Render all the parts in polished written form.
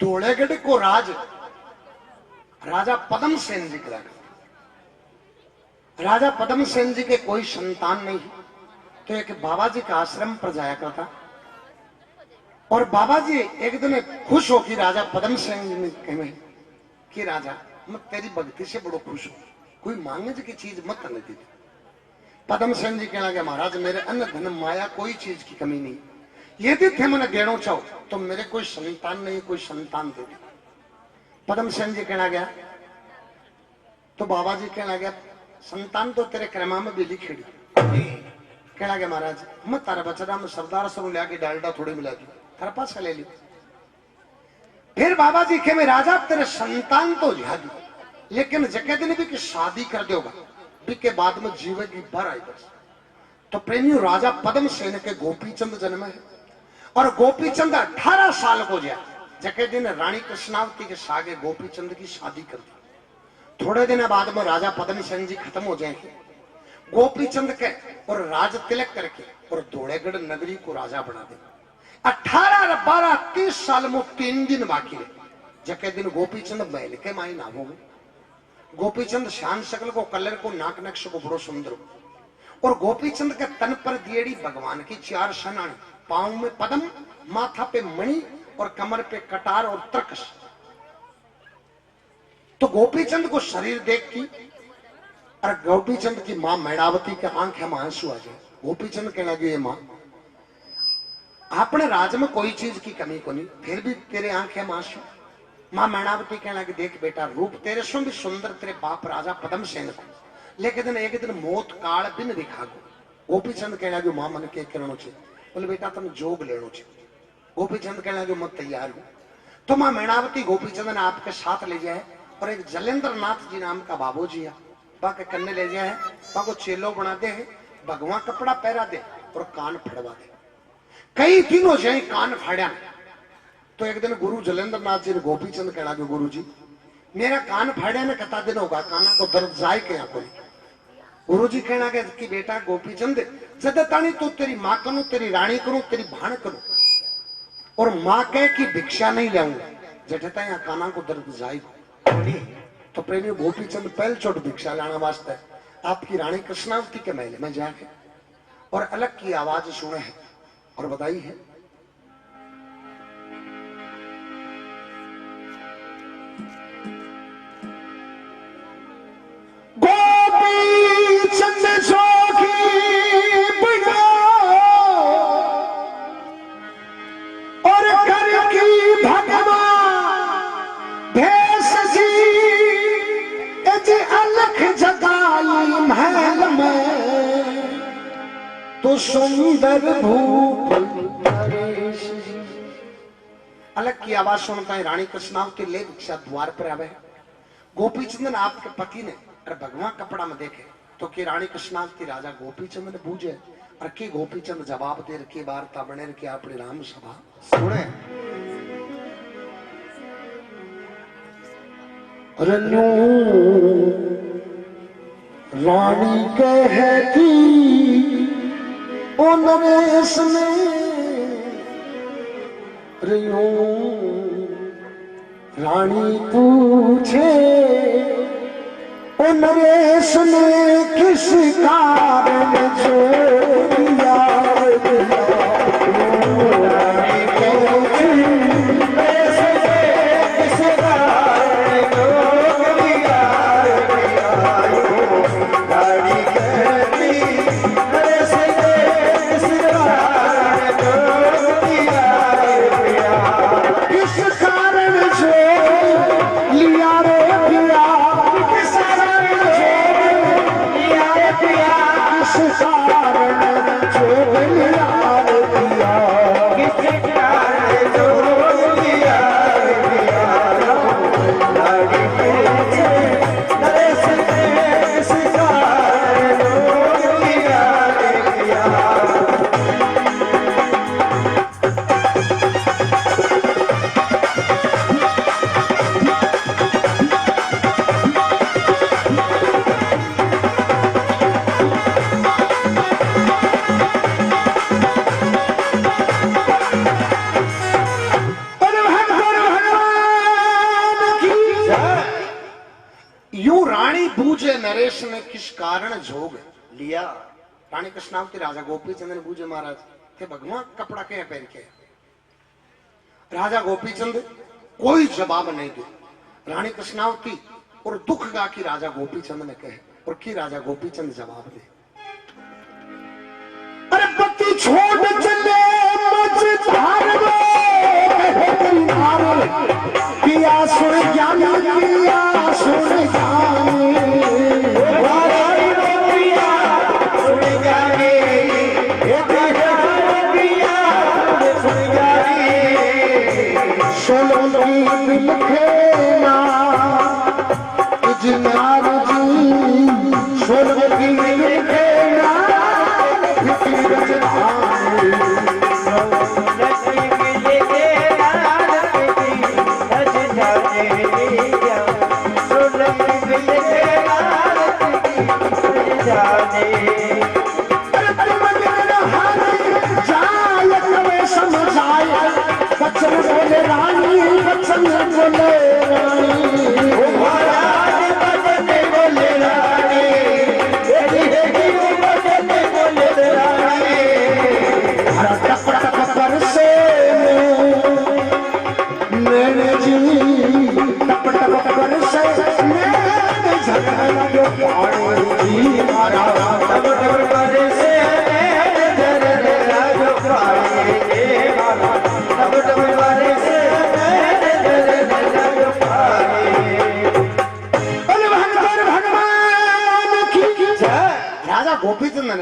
धोड़ेगढ़ को राजा पद्म सेन जी करा। राजा पद्म सेन जी के कोई संतान नहीं, तो एक बाबा जी का आश्रम पर जाया करता। और बाबा जी एक दिन खुश हो कि राजा पद्म सेन जी ने कहे कि राजा मैं तेरी भक्ति से बड़ो खुश हूं, कोई मांगे की चीज मत करने दी। पद्म सेन जी कहना गया महाराज मेरे अन्न धन माया कोई चीज की कमी नहीं, यदि थे मैंने देना चाहो तो मेरे कोई संतान नहीं, कोई संतान दे दे। पद्म सेन जी कहना गया तो बाबा जी कहना गया संतान तो तेरे क्रमा में भी लिखेड़ी। कहना गया महाराज मैं तारा बचरा में सरदार से लिया के डालडा थोड़ी मिला दी, थारा पास ले ली। फिर बाबा जी के मैं राजा तेरे संतान तो ज्यादा, लेकिन जगह दिन भी कि शादी कर दोगा भी के बाद में जीवेगी भर आई बस। तो प्रेमियों राजा पद्म सेन के गोपीचंद जन्म है, और गोपीचंद 18 साल को गया जके दिन रानी कृष्णावती के सागे गोपीचंद की शादी कर दी। थोड़े दिन बाद में राजा पद्म सेन जी खत्म हो जाएंगे, गोपीचंद के और राज तिलक करके और धोड़ेगढ़ नगरी को राजा बना दे। 18 12 30 साल में 3 दिन बाकी है जके दिन गोपीचंद महल के माई ना हो। गोपीचंद शान शकल को कलर को नाक नक्श को बड़ो सुंदर, और गोपीचंद के तन पर दियड़ी भगवान की 4 सनानी, पांव में पद्म, माथा पे मणि और कमर पे कटार और तरकस। तो गोपीचंद को शरीर देख की और गोपीचंद की मां मैणावती के आंखें में आंसू आ जाए। गोपीचंद कहने लगे मां अपने राज में कोई चीज की कमी को नहीं, फिर भी तेरे आंखें में आंसू। मां मैणावती कहने लगी देख बेटा रूप तेरे सो भी सुंदर तेरे बाप राजा पद्म सेन को, लेकिन एक दिन मौत काल बिन दिखा गो। गोपीचंद कहने लगे मां मन के करनो छे, बोले बेटा तुम जोग लेनो छे। गोपीचंद कहने लगे मैं तैयार हूं। तो मां मैणावती गोपीचंद ने आपके साथ ले जाए, और एक जलेंद्र नाथ जी नाम का बाबू जी है बाके कन्ने ले जाए, बाको चेलो बना दे, भगवा कपड़ा पहरा दे और कान फड़वा दे। कई दिनों से कान फाड़ा। तो एक दिन गुरु जलेंद्र नाथ जी ने गोपीचंद कहना कि गुरु जी मेरा कान फाड़ा ने कता दिन होगा, काना को दर्द जाए क्या कोई। गुरु जी कहना कि बेटा गोपीचंद जद तानी तो तेरी मां करूं, तेरी रानी करूं, तेरी भाण करूं, और मां कह की भिक्षा नहीं लाऊंगा जठता यहाँ काना को दर्द जाएगा। तो प्रेमी गोपीचंद पहल चोट भिक्षा लाना वास्ते आपकी रानी कृष्णावती के महल में जाके और अलग की आवाज सुने है और बताई है गोपीचंद जोगी बना और कर की भगवान भेष जी अलख जगाई महल में तो सुंदर भूप नरेश। अलग की आवाज सुनता है रानी कृष्णावती ले भिक्षा द्वार पर आवे। गोपीचंद ने आपके पति ने और भगवान कपड़ा में देखे तो कि रानी कृष्णावती राजा गोपीचंद ने पूछे और की गोपीचंद जवाब दे रखी वार्ता बने रखी अपनी राम सभा सुने। रानी कहती ओ नरेश ने रानी पूछे ओ नरेश ने किस कारण छोड़िया। रानी पूछी कारण यूं रानी बूझे नरेश ने किस कारण जोग लिया। रानी कृष्णावती राजा गोपीचंद ने बूझे महाराज थे भगवान कपड़ा क्या पहन के। राजा गोपीचंद कोई जवाब नहीं दे। रानी कृष्णावती और दुख गा की राजा गोपीचंद ने कहे और की राजा गोपीचंद जवाब दे। अरे पति छोड़ चले मझधार में पिया सुन ज्ञानी पिया सुन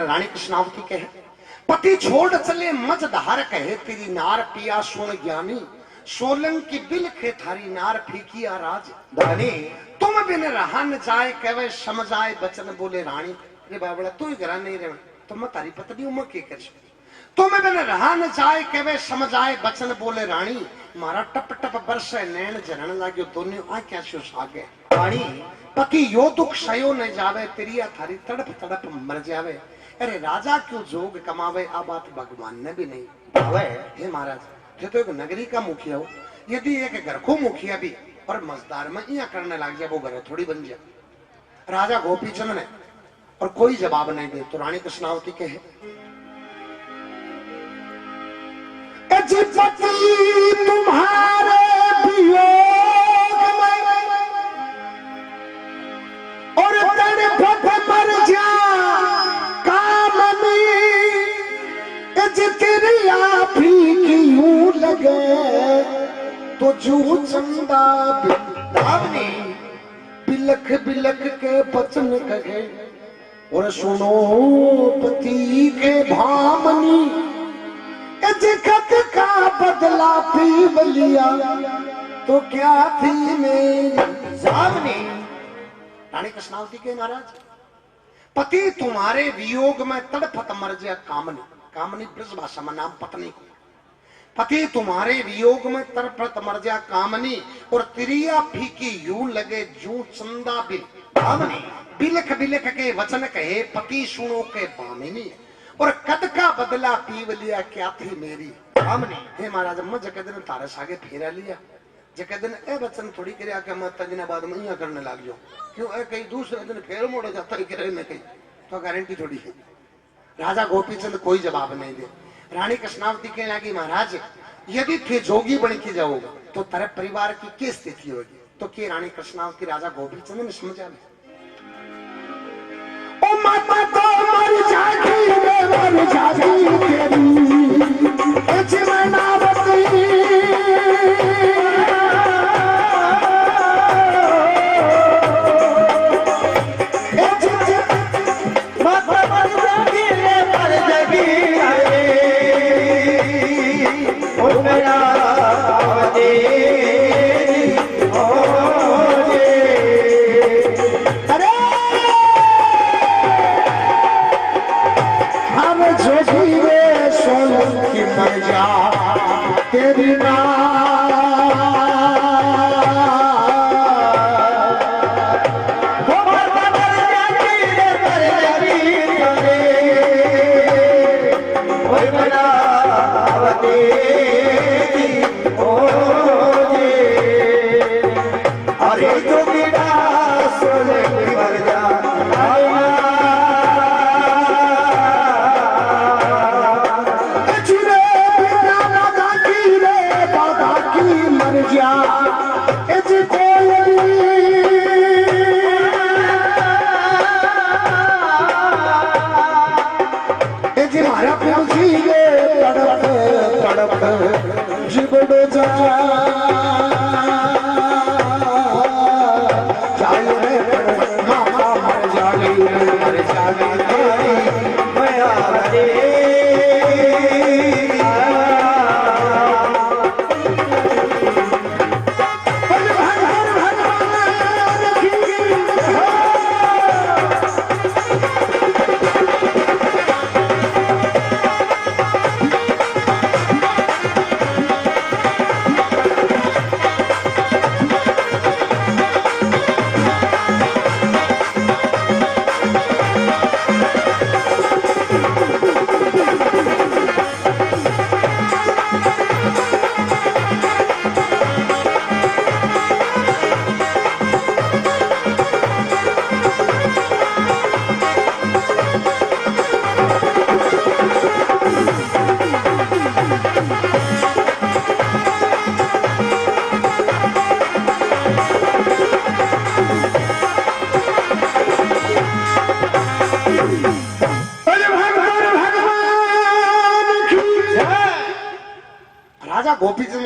रानी कृष्णावती कहे पति छोड़ चले मझधार कहे तेरी नार पिया सुन ज्ञानी सोलंकी बिल खे थारी नार फीकी राज धनी तुम बिन रहा न जाए कहे समझाए बचन बोले रानी रे बाबड़ा तू ही घर नहीं रहे तुम तारी पत्नी उम्र के कर तुम बिन रहा न जाए कहे समझाए बचन बोले रानी मारा टप टप बरस नैन झरण लाग्यो दोनों आंखें से सागे रानी पति यो दुख सयो न जावे तेरिया थारी तड़प तड़प मर जावे। अरे राजा क्यों जोग कमावे आ बात भगवान ने भी नहीं भावे। हे महाराज तो एक नगरी का मुखिया हो यदि एक घर को मुखिया भी और मजदार में यहाँ करने लग जाए वो घर थोड़ी बन जाए। राजा गोपीचंद ने और कोई जवाब नहीं दे तो रानी कृष्णावती कहे तुम्हारे वियोग में और मर जा लगे तो जू चंदा बिदावनी बिलख बिलख के बचन कहे और सुनो पति के भामनी जिखत का बदला पीव लिया तो क्या थी मेरी जामनी। रानी कृष्णावती के महाराज पति तुम्हारे वियोग में तड़फत मर जाए कामनी। कामनी ब्रज भाषा में नाम पत्नी को। पति तुम्हारे वियोग में तड़फत मर जा कामनी और तिरिया फीकी यूं लगे जू चंदा बिल कामनी बिलख बिलख के वचन कहे पति सुनो के बामिनी और कद का बदला पीव लिया क्या थी मेरी कामनी। हे महाराज मैं जके दिन तारे सागे फेरा लिया जके दिन ए वचन थोड़ी करे के मैं तजना बाद में यहाँ करने लग जाऊं क्यों ए कहीं दूसरे दिन फेर मोड़ जाता ही करे में कहीं तो गारंटी थोड़ी है। राजा गोपीचंद कोई जवाब नहीं दे। रानी कृष्णावती कहने लगी महाराज यदि थे जोगी बन के जाओगे तो तेरे परिवार की क्या स्थिति होगी। तो क्या रानी कृष्णावती राजा गोपीचंद ने समझा भी ओ माता तो मर जागी तेरी जीवनावती तेरी अरे जो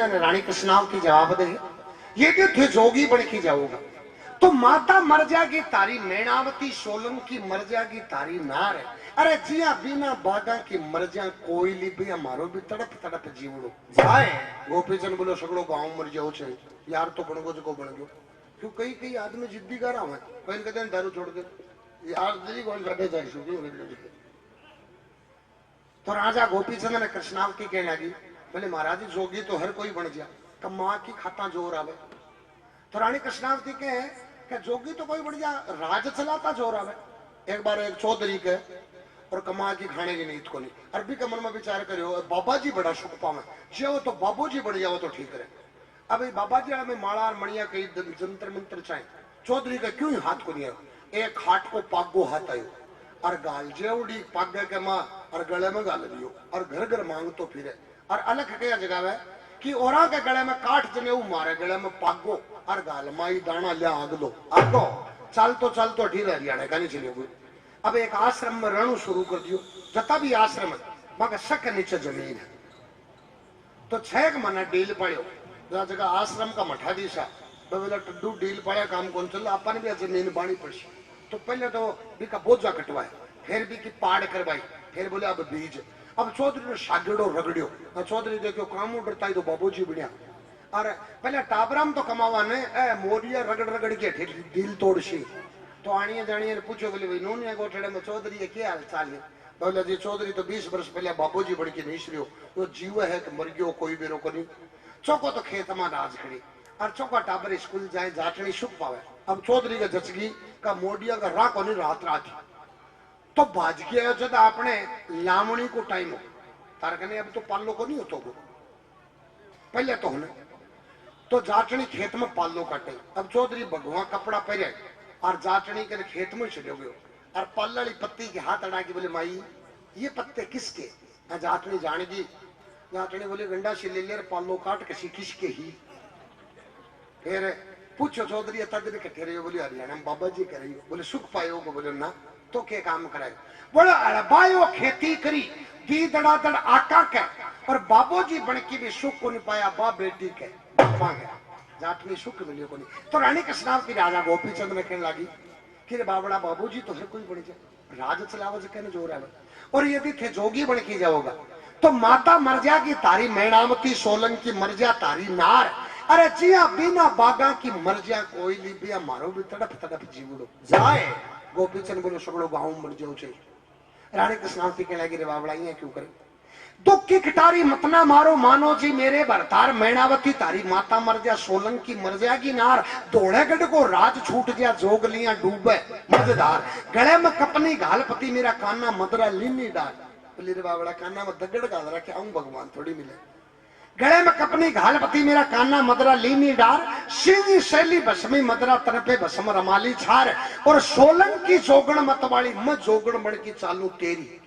दुनिया ने रानी कृष्णाव की जवाब दे, ये भी थे जोगी बन के जाओगा तो माता मर जाएगी तारी मैनावती, सोलंकी मर जाएगी तारी नार। अरे जिया बिना बागा की मर जा कोई ली भी हमारो भी तड़प तड़प जीवड़ो जाए। गोपीचंद बोलो सगड़ो गांव मर जाओ छे यार, तो बन गो जो बन गयो। क्यों कई कई आदमी जिद्दी कर रहा है, कहीं कहते हैं दारू छोड़ के यार दिल्ली कौन जाते जाए। तो राजा गोपीचंद ने कृष्णावती कहने लगी, बोले महाराज जी जोगी तो हर कोई बन जा, कमा की खाता जोर आवे। तो रानी कृष्णावती के जोगी तो कोई बन जा, राज चलाता जोर आवे। एक बार एक चौधरी के और कमा की खाने की नीत को नहीं, अरबी के मन में विचार करो बाबा जी बड़ा सुख पावे, जो तो बाबू जी बन जाओ तो ठीक है। अब बाबा जी में माला और मणिया कई जंतर मंत्र चाहे, चौधरी का क्यों हाथ को नहीं आयो। एक हाथ को पागो हाथ आयो और गाल जेवड़ी पागे के मां और गले में गाल दियो और घर घर मांग तो फिरे। और अलग क्या जगह है कि औरा के गले में काट जने मारे, गले में पागो और गाल माई दाना लिया आग दो आगो चल तो ठीक है हरियाणा का नहीं चलिए। अब एक आश्रम में रणु शुरू कर दियो, जता भी आश्रम है मगर सक नीचे जमीन है। तो 6 महीना डील पड़ो जगह आश्रम का मठाधीश है, बोला टड्डू डील पड़ा काम कौन चल अपन भी जमीन बाणी पड़ी। तो पहले तो भी का बोझा कटवाए, फिर भी की पाड़ करवाई, फिर बोले अब बीज। अब चौधरी ने सागड़ो रगड़ियो, चौधरी देखो काम डरता ही तो बाबूजी बढ़िया। और पहले टाबराम तो कमावा ने मोरिया रगड़ रगड़ के दिल तोड़शी। तो आनिए जानिए पूछो बोले भाई नूनिया गोठड़े में चौधरी क्या हाल चाल है। बोले जी चौधरी तो 20 वर्ष पहले बाबूजी बन के निश्रियो, तो जीव है कि मर गयो कोई भी रोको नहीं। चौको तो खेत में राज खड़ी और चौका टाबर स्कूल जाए जाटनी सुख पावे। अब चौधरी का जचगी का मोडिया का राह को नहीं रात रात तो भाज गया जब आपने लामणी को टाइम हो तार कने अब तो पालो को नहीं होतो को पहले तो होने तो जाटनी खेत में पालो काटे। अब चौधरी भगवा कपड़ा पहने और जाटनी के खेत में चले गयो और पल्लड़ी पत्ती के हाथ अड़ा के बोले माई ये पत्ते किसके। जाटनी जानेगी, जाटनी बोले गंडा से ले ले पालो काट किसी किसके ही। फिर पूछो चौधरी तद कटे रही हो, बोले हरियाणा में बाबा जी कह रही हो, बोले सुख पायो को, बोले ना तो क्या काम कराए। बोले अड़बायो खेती करी दी दड़ा दड़ आका के और बाबूजी बन के भी सुख को नहीं पाया, बा बेटी के जाटनी सुख मिलियो को नहीं। तो रानी कृष्णावती राजा गोपीचंद ने कहने लगी कि रे बाबड़ा बाबूजी तो हर कोई बन जाए, राज चलावा से कहने जोर आवे। और यदि थे जोगी बन के जाओगा तो माता मर जाएगी तारी मैनावती, सोलंकी मर जा तारी नार। अरे जिया बिना बागा की मर जा कोई ली बिया मारो भी तड़प तड़प जीवड़ो जाए। गोपीचंद बोलो सगड़ो गांव मर जाओ छे। रानी कृष्णावती कहने लगी रे बाबड़ा ये क्यों करे, दुख की खटारी मतना मारो मानो जी मेरे भरतार, मैनावती तारी माता मर जा, सोलंकी मर जाएगी नार, दौड़ेगढ़ को राज छूट गया, जोग लिया डूबे मजेदार, गले में कपनी घालपति मेरा कान्ना मदरा लीनी डाल। बोले रे बाबड़ा कान्ना में दगड़ गाल रहा क्या भगवान थोड़ी मिले। गले में कपनी घालपति मेरा कान्ना मदरा लीनी डार, सीधी शैली भस्मी मदरा तरफे भस्म रमाली छार, और सोलंकी जोगण मतवाली मैं जोगण बन की चालू तेरी।